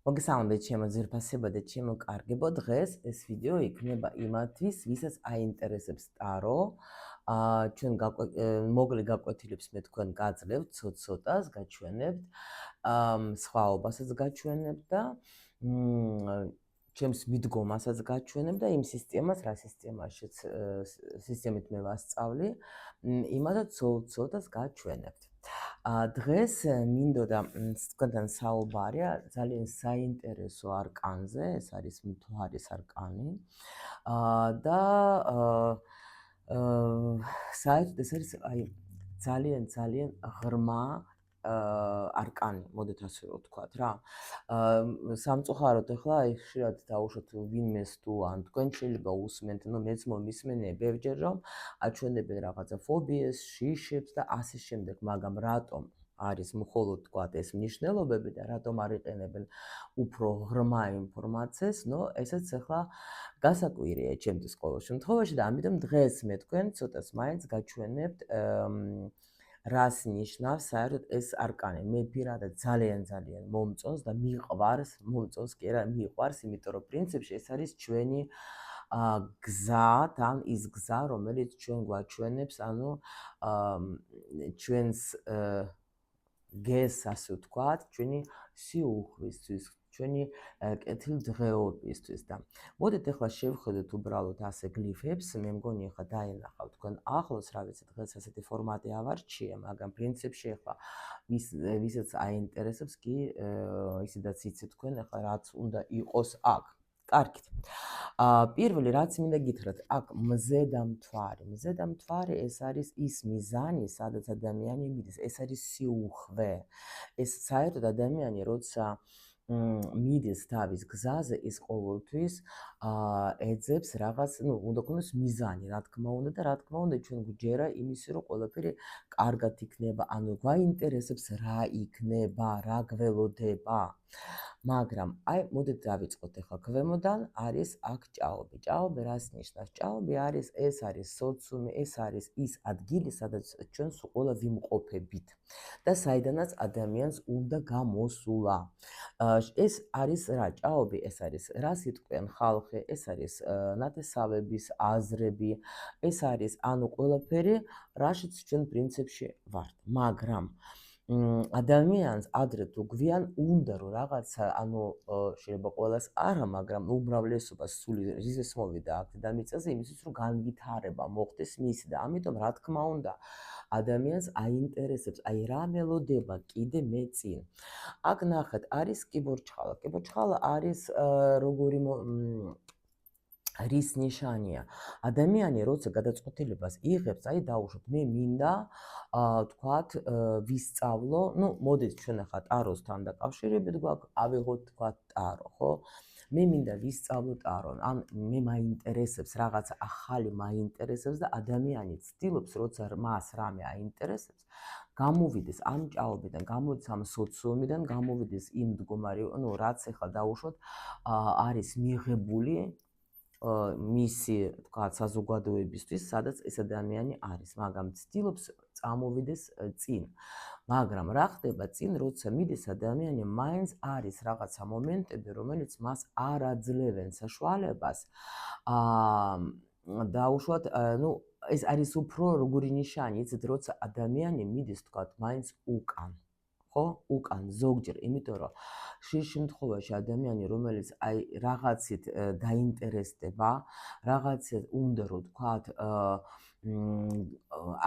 მოგესალმებით ჩემო ძვირფასებო და ჩემო კარგებო. დღეს ეს ვიდეო იქნება იმათთვის, ვისაც აინტერესებს ტარო. ჩვენ მოგლე გაკვეთილებს მე თქვენ გაძლევთ ცოტ-ცოტას, გაჩვენებთ, სხვაობასაც გაჩვენებთ და ჩემს მიდგომასაც გაჩვენებ და იმ სისტემას, რა სისტემით მე ვასწავლი, იმასაც ცოტ-ცოტას გაჩვენებთ. დღეს მინდოდა თქვენთან საუბარია ძალიან საინტერესო არკანზე, ეს არის მთვარის არკანი. და საერთოდ ეს არის ძალიან ღრმა არკანი, მოდით ასე რომ ვთქვათ რა. სამწუხაროდ ახლა ხშირად დავუშვათ ვინმეს თუ ან თქვენ შეიძლება უსმენთ, მეც მომისმენია ბევრჯერ რომ აჩვენებენ რაღაცა ფობიას, შიშებს და ასე შემდეგ, მაგრამ რატომ არის მხოლოდ თქვათ ეს მნიშვნელობები და რატომ არ იყენებენ უფრო ღრმა ინფორმაციას, ესეც ახლა გასაკვირია ჩემთვის ყოველ შემთხვევაში და ამიტომ დღეს მე თქვენ ცოტას მაინც გაჩვენებთ რას ნიშნავს საერთოდ ეს არკანი. მე პირადად ძალიან მომწონს და მიყვარს, იმიტომ რომ პრინციპში ეს არის ჩვენი გზა, თან ის გზა, რომელიც ჩვენ გვაჩვენებს, ჩვენს გეს, ასე ვთქვათ, ჩვენი სიუხვისთვის, ჩვენი კეთილდღეობისთვის და მოდით ახლა შევხედოთ უბრალოდ ასე გლიფებს. მე მგონი ახლა დაენახავთ თქვენ ახლოს, რა ვიცი, დღეს ასეთი ფორმატი ავარჩიე, მაგრამ პრინციპში ახლა ვისაც აინტერესებს კი ისედაც იცით თქვენ ახლა რაც უნდა იყოს აქ. კარგით. პირველი რაც მინდა გითხრათ, აქ მზედამთვარე ეს არის ის მიზანი, სადაც ადამიანი მიდის, ეს არის სიუხვე. ეს საერთოდ ადამიანი როცა მიდის თავის გზაზე, ის ყოველთვის ეძებს რაღაც, უნდა ქონდეს მიზანი, რა თქმა უნდა და რა თქმა უნდა ჩვენ გვჯერა იმისი რომ ყველაფერი კარგად იქნება, ანუ გვაინტერესებს რა იქნება, რა გველოდება. მაგრამ მოდით დავიწყოთ ახლა ქვემოდან, არის აქ ჭაობი. ჭაობი რას ნიშნავს? ჭაობი არის, ეს არის სოციუმი, ეს არის ის ადგილი, სადაც ჩვენ სულ ყველა ვიმყოფებით და საიდანაც ადამიანს უნდა გამოსულა. ეს არის რა? ჭაობი ეს არის რა სიტყვიან ხალხი, ეს არის ნათესავების აზრები, ეს არის ყველაფერი, რაშიც ჩვენ პრინციპში ვართ. მაგრამ ადამიანს ადრე თუ გვიან უნდა რომ რაღაცა, შეიძლება ყველას არა, მაგრამ უმრავლესობას სული რიზეს მოვიდა აქ დედამიწაზე იმისთვის რომ განვითარება მოხდეს მისი და ამიტომ რა თქმა უნდა ადამიანს აინტერესებს რა მელოდება კიდე მე წინ. აქ ნახეთ, არის კიბორჩხალა. კიბორჩხალა არის როგორი რის ნიშანია. ადამიანი როცა გადაწყვეტილებას იღებს, დაუშვათ, მე მინდა თქვათ ვისწავლო, მოდით ჩვენ ახლა ტაროსთან დაკავშირებით გვაქვს, ავიღოთ თქვათ ტარო, ხო? მე მინდა ვისწავლო ტარო, ან მე მაინტერესებს რაღაცა ახალი მაინტერესებს და ადამიანი ცდილობს, როცა მას რამე აინტერესებს, გამოვიდეს ამ ჭაობიდან, გამოვიდეს ამ სოციუმიდან, გამოვიდეს იმ მდგომარე, რაც ახლა დაუშვათ არის მიღებული მისი თქვათ საზოგადოებისთვის, სადაც ეს ადამიანი არის, მაგრამ ცდილობს წამოვიდეს წინ. მაგრამ რა ხდება წინ, როცა მიდის ადამიანი, მაინც არის რაღაცა მომენტები, რომელიც მას არ აძლევენ საშუალებას დაუშვათ, ეს არის უფრო როგორი ნიშანი, იცით, როცა ადამიანი მიდის თქვათ მაინც უკან. ხო? უკან ზოგჯერ, იმიტომ რომ ხშირ შემთხვევაში ადამიანი, რომელიც რაღაცით დაინტერესდება, რაღაცით უნდა რომ თქვათ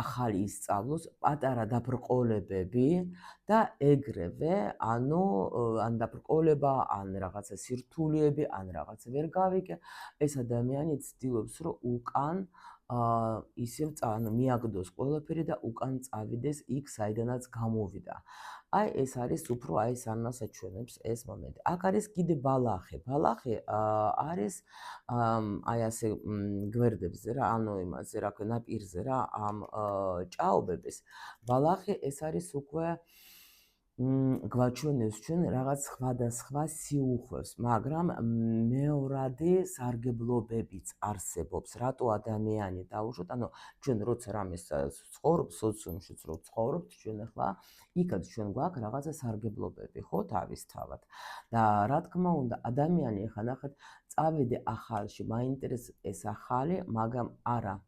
ახალი ისწავლოს, პატარა დაბრკოლებები და ეგრევე, ან დაბრკოლება, ან რაღაცა სირთულეები, ან რაღაცა ვერ გავიგე, ეს ადამიანი ცდილობს რომ უკან ისევ მიაგდოს ყველაფერი და უკან წავიდეს იქ, საიდანაც გამოვიდა. ეს არის უფრო ამას აჩვენებს ეს მომენტი. აქ არის კიდე ბალახი. ბალახი არის ასე გვერდებზე რა, იმაზე რა ქვია, ნაპირზე რა, ამ ჭაობების. ბალახი ეს არის უკვე გვაჩვენებს ჩვენ რაღაც სხვადასხვა სიუხვევს, მაგრამ მეორადი სარგებლობებიც არსებობს. რატო ადამიანი დაუშვათ? ანუ ჩვენ როცა რამეს ცხოვრობ, სოციუმშიც რო ცხოვრობთ, ჩვენ ახლა იქაც ჩვენ გვაქვს რაღაცა სარგებლობები, ხო, თავისთავად. და რა თქმა უნდა, ადამიანი ახლა ნახეთ, წავიდე ახალში, მაინტერესებს ეს ახალი, მაგრამ არა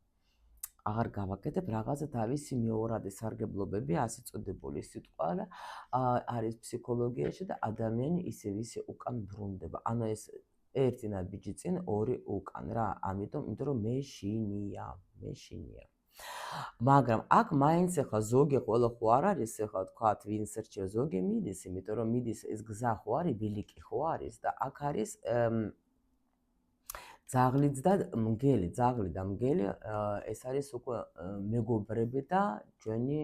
აღარ გავაკეთებ რაღაცა თავისი მეორადი სარგებლობები, ასე წოდებული სიტყვა და არის ფსიქოლოგიაში და ადამიანი ისევ ისე უკან ბრუნდება. ანუ ეს ერთი ნაბიჯი წინ, ორი უკან რა. იმიტომ რომ მეშინია. მაგრამ აქ მაინც ახლა ზოგი ყველა ხო არ არის, ახლა თქვათ, ვინც რჩევ ზოგი მიდის, იმიტომ რომ მიდის ეს გზა ხო არის, ბილიკი ხო არის და აქ არის ძაღლიც და მგელი, ძაღლი და მგელი, ეს არის უკვე მეგობრები და ჩვენი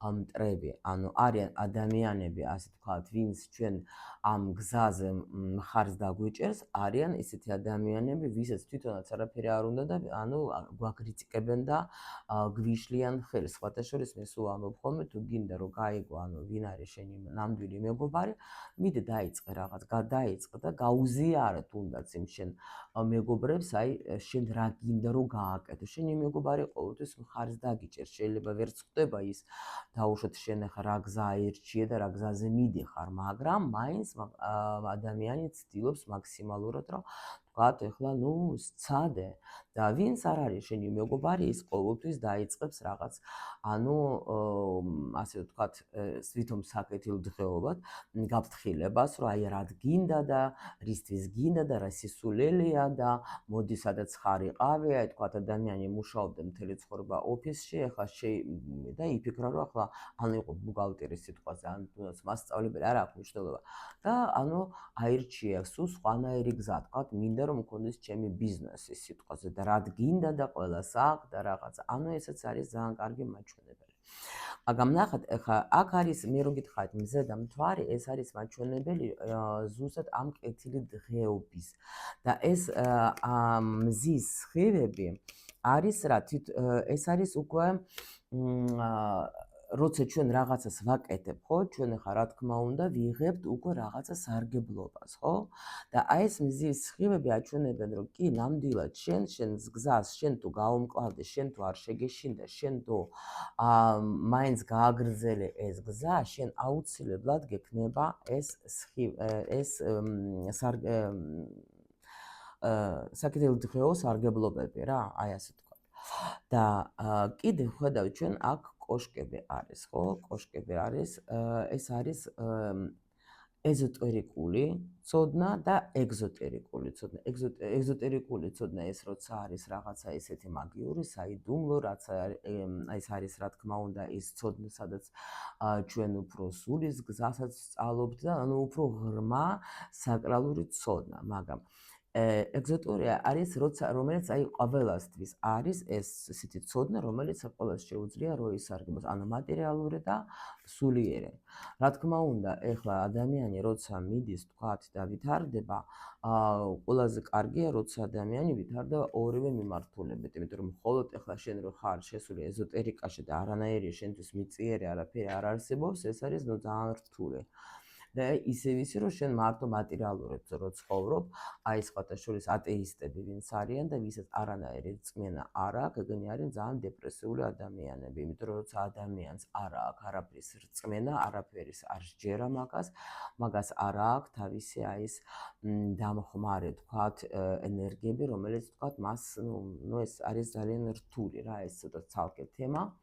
მტრები. ანუ არიან ადამიანები, ასე ვთქვათ, ვინც ჩვენ ამ გზაზე მხარს დაგვიჭერს, არიან ისეთი ადამიანები, ვისაც თვითონაც არაფერი არ უნდა და ანუ გვაკრიტიკებენ და გვიშლიან ხელს. სხვათა შორის მე სულ ამბობ ხოლმე, თუ გინდა რომ გაიგო, ანუ ვინ არის შენი ნამდვილი მეგობარი, მიდე დაიწყე რაღაც, გადაიწყე და გაუზიარე თუნდაც იმ შენ მეგობრებს, აი შენ რა გინდა რომ გააკეთო. შენი მეგობარი ყოველთვის მხარს დაგიჭერს. შეიძლება ვერც ხვდება ის დაუშვათ შენ ახლა რა გზა აირჩიე და რა გზაზე მიდიხარ, მაგრამ მაინც ადამიანი ცდილობს მაქსიმალურად რომ ვთქვათ, ახლა სცადე და ვინც არ არის შენი მეგობარი, ის ყოველთვის დაიწყებს რაღაც, ანუ ასე ვთქვათ, თვითონ საკეთილ დღეობად გაფრთხილებას, რომ აი რა გინდა და რისთვის გინდა და რა სისულელეა და მოდი სადაც ხარ იყავი, აი თქვათ ადამიანი მუშაობდა მთელი ცხოვრება ოფისში, ახლა და იფიქრა რომ ახლა ანუ იყო ბუღალტერი სიტყვაზე, ან თუნდაც მასწავლებელი არ აქვს მნიშვნელობა და ანუ აირჩია სულ სხვანაირი გზა, თქვათ, მინდა რომ მქონდეს ჩემი ბიზნესი სიტყვაზე და რა გინდა და ყველას აქვს და რაღაცა. ანუ ესეც არის ძალიან კარგი მაჩვენებელი. მაგრამ ნახეთ, ახლა აქ არის მე რო გითხარით მზე და მთვარი, ეს არის მაჩვენებელი ზუსტად ამ კეთილი დღეობის და ეს მზის სხივები არის რა ეს არის უკვე როცა ჩვენ რაღაცას ვაკეთებ, ხო, ჩვენ ახლა რა თქმა უნდა ვიღებთ უკვე რაღაცა სარგებლობას, ხო? და აი ეს მზის სხივები აჩვენებენ, რომ კი ნამდვილად შენს გზას, შენ თუ გაუმკლავდე, შენ თუ არ შეგეშინდა, შენ თუ მაინც გააგრძელე ეს გზა, შენ აუცილებლად გექნება ეს საკეთილ დღეო სარგებლობები რა, აი ასე თქვა. და კიდე ხედავთ ჩვენ აქ კოშკები არის, ხო? კოშკები არის, ეს არის ეზოტერიკული ცოდნა და ეგზოტერიკული ცოდნა. ეგზოტერიკული ცოდნა ეს როცა არის რაღაცა ესეთი მაგიური, საიდუმლო, რაც ეს არის რა თქმა უნდა ის ცოდნა, სადაც ჩვენ უფრო სულის გზასაც სწავლობთ და ანუ უფრო ღრმა საკრალური ცოდნა, მაგრამ ეგზოტერია არის რომელიც აი ყველასთვის არის ეს ისეთი ცოდნა, რომელიც ყველას შეუძლია რომ ისარგებლოს, ანუ მატერიალური და სულიერი. რა თქმა უნდა, ეხლა ადამიანი როცა მიდის, თქვათ და ვითარდება, ყველაზე კარგია როცა ადამიანი ვითარდება ორივე მიმართულებით, იმიტომ რომ მხოლოდ ეხლა შენ რო ხარ შესული ეზოტერიკაში და არანაირი შენთვის მიწიერი არაფერი არ არსებობს, ეს არის ძალიან რთული. და ისევ ისე რომ შენ მარტო მატერიალურად რო ცხოვრობ, აი სხვათა შორის ატეისტები ვინც არიან და ვისაც არანაირი რწმენა არ აქვს, ეგენი არიან ძალიან დეპრესიული ადამიანები, იმიტომ რომ როცა ადამიანს არ აქვს არაფრის რწმენა, არაფერის არ სჯერა მაგას არ აქვს თავისი აი ეს დამხმარე, თქვათ, ენერგიები, რომელიც თქვათ მას, ეს არის ძალიან რთული რა, ეს ცოტა ცალკე თემა.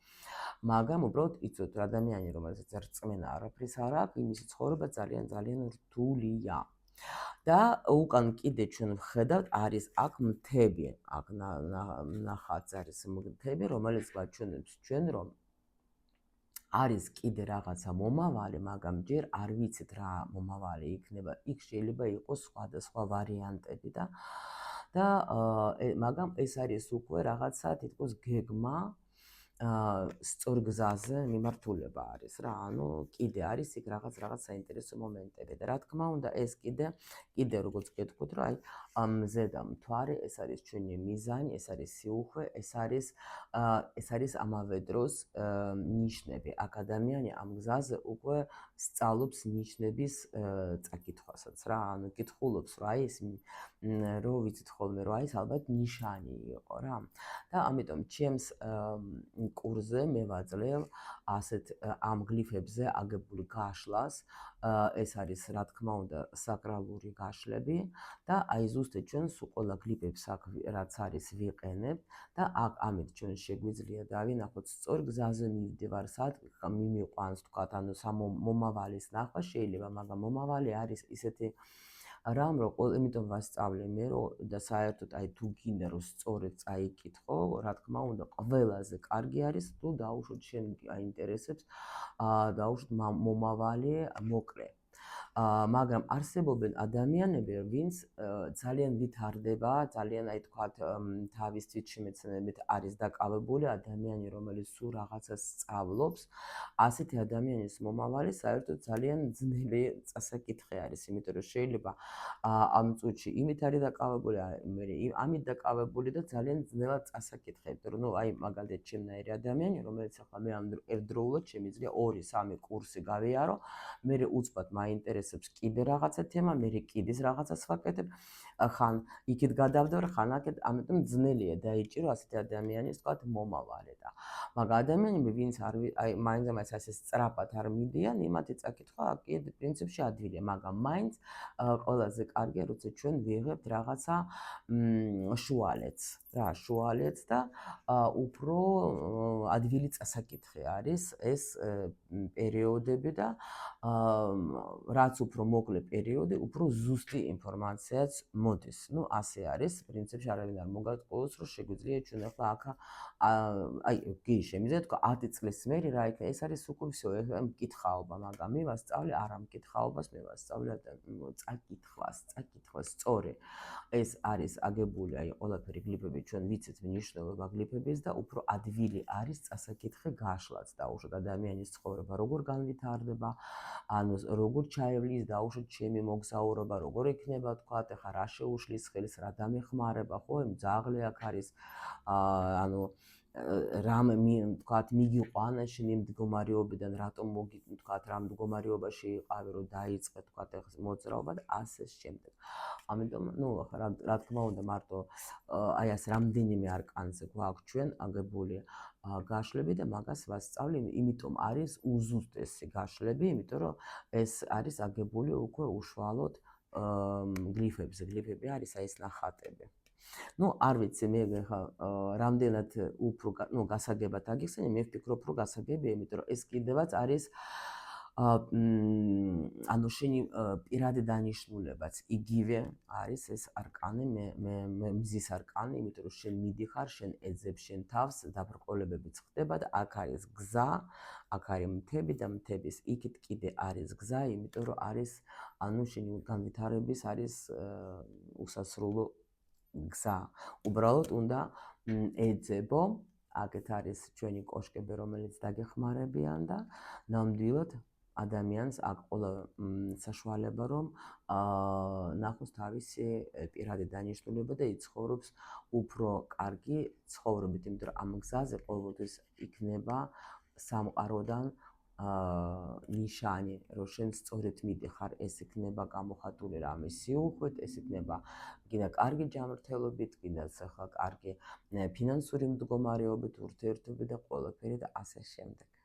მაგრამ უბრალოდ იცოდეთ, ადამიანი რომელსაც რწმენა არაფრის არ აქვს, იმისი ცხოვრება ძალიან რთულია. და უკან კიდე ჩვენ ვხედავთ, არის აქ მთები, აქ ნახած არის მთები, რომელიც გვაჩვენებს ჩვენ, რომ არის კიდე რაღაცა მომავალი, მაგრამ ჯერ არ ვიცით რა მომავალი იქნება. იქ შეიძლება იყოს სხვადასხვა ვარიანტები და მაგრამ ეს არის უკვე რაღაცა თითქოს გეგმა სწორ გზაზე მიმართულება არის რა, ანუ კიდე არის იქ რაღაც საინტერესო მომენტები და რა თქმა უნდა ეს კიდე როგორც გეტყვით, რომ აი მზე და მთვარე, ეს არის ჩვენი მიზანი, ეს არის სიუხვე, ეს არის ამავე დროს ნიშნები. აქ ადამიანი ამ გზაზე უკვე სწავლობს ნიშნების წაკითხვასაც რა, ანუ კითხულობს რა ის რო ვიცით ხოლმე რა ის ალბათ ნიშანი იყო რა. და ამიტომ ჩემს კურსზე მე ვაძლევ ასეთ ამ გლიფებზე აგებული გაშლას. ეს არის რა თქმა უნდა საკრალური გაშლები და აი ზუსტად ჩვენ სულ ყველა გლიფებს აქ რაც არის ვიყენებთ და აქ ამით ჩვენ შეგვიძლია დავინახოთ სწორ გზაზე მივდივარ სად მიმიყვანს თქვათ ანუ მომავალის ნახვა შეიძლება მაგრამ მომავალი არის ისეთი რამ რომ იმიტომ ვასწავლე მე რომ და საერთოდ აი თუ გინდა რომ სწორედ წაიკითხო რა თქმა უნდა ყველაზე კარგი არის თუ დაუშვოთ შენ აინტერესებს დაუშვოთ მომავალი მოკლე მაგრამ არსებობენ ადამიანები, ვინც ძალიან ვითარდება, ძალიან აი თქვათ თავის თვითშემეცნებით არის დაკავებული ადამიანი, რომელიც სულ რაღაცას სწავლობს, ასეთი ადამიანის მომავალი საერთოდ ძალიან ძნელი წასაკითხი არის, იმიტომ რომ შეიძლება ამ წუთში იმით არის დაკავებული, მე ამით დაკავებული და ძალიან ძნელად წასაკითხები, რომ ნუ აი მაგალითად ჩემნაირი ადამიანი, რომელიც ახლა მე ამ ერთდროულად შემიძლია 2-3 კურსი გავიარო, მე უცბად მაინტერესებს კიდე რაღაცა თემა, მე კიდეს რაღაცას ვაკეთებ, ხან იქით გადავდარ, ხან აქეთ, ამიტომ ძნელია დაიჭირო ასეთი ადამიანის თქვათ მომავალი და მაგრამ ადამიანები ვინც აი მაინც ასე სწრაფად არ მიდიან, იმათი წაკითხვა კიდე პრინციპში ადვილია, მაგრამ მაინც ყველაზე კარგია, როცა ჩვენ ვიღებთ რაღაცა შუალედს, რა, შუალედს და უფრო ადვილი წასაკითხი არის ეს პერიოდები და რაც უფრო მოკლე პერიოდი, უფრო ზუსტი ინფორმაციაც მოდის. ნუ ასე არის, პრინციპში არავინ არ მოგატყუოს, რომ შეგვიძლია ჩვენ ახლა აქ აი კი შემიძლია თქვა 10 წლის მერე რა იქნება, ეს არის უკვე всё, მკითხაობა, მაგრამ მე ვასწავლე არა მკითხაობას, მე ვასწავლე წაკითხვას სწორი. ეს არის აგებული აი ყველაფერი გლიფები ჩვენ ვიცით მნიშვნელობა გლიფების და უფრო ადვილი არის წასაკითხი გაშლაც დაუშვათ ადამიანის ცხოვრება როგორ განვითარდება ანუ როგორ ჩაევლის დაუშვათ ჩემი მოგზაურობა როგორ იქნება თქვა ეხა რა შეუშლის ხელს რა დამეხმარება ხო ძაღლი აქ არის ანუ რამ თქვათ მიგიყვანა შენი მდგომარეობიდან რატომ თქვათ რა მდგომარეობაში იყავი რომ დაიწყე თქვათ ეხა მოძრაობა და ასე შემდეგ ამიტომ ნუ რა თქმა უნდა მარტო აი ეს რამდენიმე არკანზე გვაქვს ჩვენ აგებული გაშლები და მაგას ვასწავლე, იმიტომ არის უზუსტესი გაშლები, იმიტომ რომ ეს არის აგებული უკვე უშუალოდ გლიფებზე. გლიფები არის აი ეს ნახატები. ნუ არ ვიცი მე ხა რამდენად უფრო ნუ გასაგებად აგიხსენე, მე ვფიქრობ რომ გასაგებია, იმიტომ რომ ეს კიდევაც არის ანუ შენი პირადი დანიშნულებაც იგივე არის ეს არკანი მე მზის არკანი, იმიტომ რომ შენ მიდიხარ, შენ ეძებ შენ თავს, დაბრკოლებებიც ხდება და აქ არის გზა, აქ არის მთები და მთების იქით კიდე არის გზა, იმიტომ რომ არის ანუ შენი განვითარების არის უსასრულო გზა. უბრალოდ უნდა ეძებო, აქეთ არის ჩვენი კოშკები, რომელიც დაგეხმარებიან და ნამდვილად ადამიანს აქ ყველა საშუალება რომ ნახოს თავისი პირადი დანიშნულება და იცხოვრობს უფრო კარგი ცხოვრებით, იმიტომ რომ ამ გზაზე ყოველთვის იქნება სამყაროდან ნიშანი, რომ შენ სწორედ მიდიხარ, ეს იქნება გამოხატული რამის სიუხვით, ეს იქნება კიდე კარგი ჯანმრთელობით, კიდეც ახლა კარგი ფინანსური მდგომარეობით, ურთიერთობით და ყველაფერი და ასე შემდეგ.